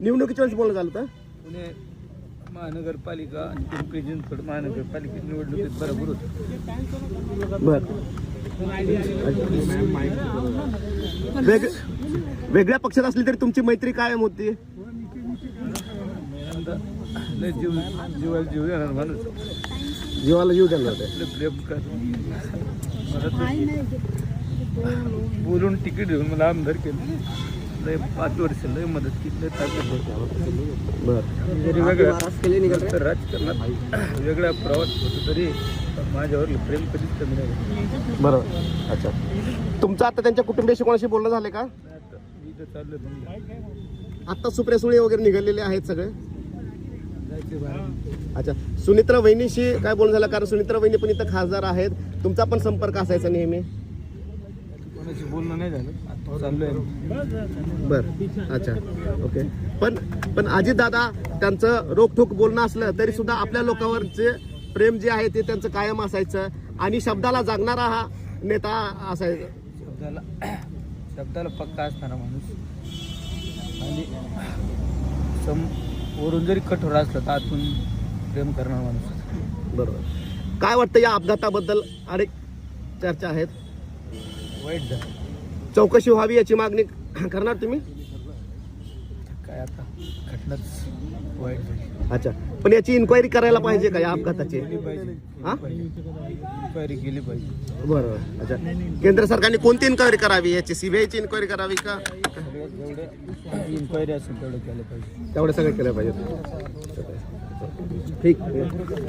निवडणुकीच्या वेळेस बोलणं झालं होतं. पुणे महानगरपालिका आणि पिंपरी चिंचवड महानगरपालिकेत निवडणुकीत बरोबर होतं. बर वेगळ्या पक्षात असली तरी तुमची मैत्री कायम होती. लय जीवाला जीव देणार माणूस, जीवाला जीव देणार होते. लय प्रेम कर बोलून तिकीट देऊन मला आमदार केलं. लय 5 वर्ष लय मदत केली, लय ताकद होती. बर जरी वेगळ्या राजकारणात वेगळा प्रवास होतो तरी माझ्यावर प्रेम कधीच कमी नाही. बरोबर. अच्छा, तुमचं आता त्यांच्या कुटुंबियाशी कोणाशी बोलणं झाले का? आता मी तर चाललोय आता सुप्रिया सुळे वगैरे निघालेले आहेत सगळे. जायचे बाहेर. अच्छा, सुनित्रा वहिनीशी काय बोलणं झालं? कारण सुनित्रा वहिनी पण इथं खासदार आहेत, तुमचा पण संपर्क असायचा नेहमी. कोणाशी बोलणं नाही झालं, आता चाललोय. बर अच्छा ओके. पण अजितदादा त्यांचं रोखठोक बोलणं असलं तरी सुद्धा आपल्या लोकांवरचे प्रेम जे आहे ते त्यांचं कायम असायचं आणि शब्दाला जागणारा हा नेता असायचा. शब्दाला पक्का असताना माणूस आणि वरून जरी कठोर असलं तर आतून प्रेम करणार माणूस. बरोबर. काय वाटतं या अपघाताबद्दल? अनेक चर्चा आहेत. वाईट झालं. चौकशी व्हावी याची मागणी करणार तुम्ही? काय आता घटनाच वाईट झाली. अच्छा, पण याची इन्क्वायरी करायला पाहिजे का या अपघाताची? केली पाहिजे. हा? इन्क्वायरी केली पाहिजे. बरोबर. अच्छा, केंद्र सरकारने कोणती इन्क्वायरी करावी? याची सीबीआयची इन्क्वायरी करावी का? जेवढे इन्क्वायरी असेल तेवढं केलं पाहिजे. तेवढं सगळं केलं पाहिजे. ठीक.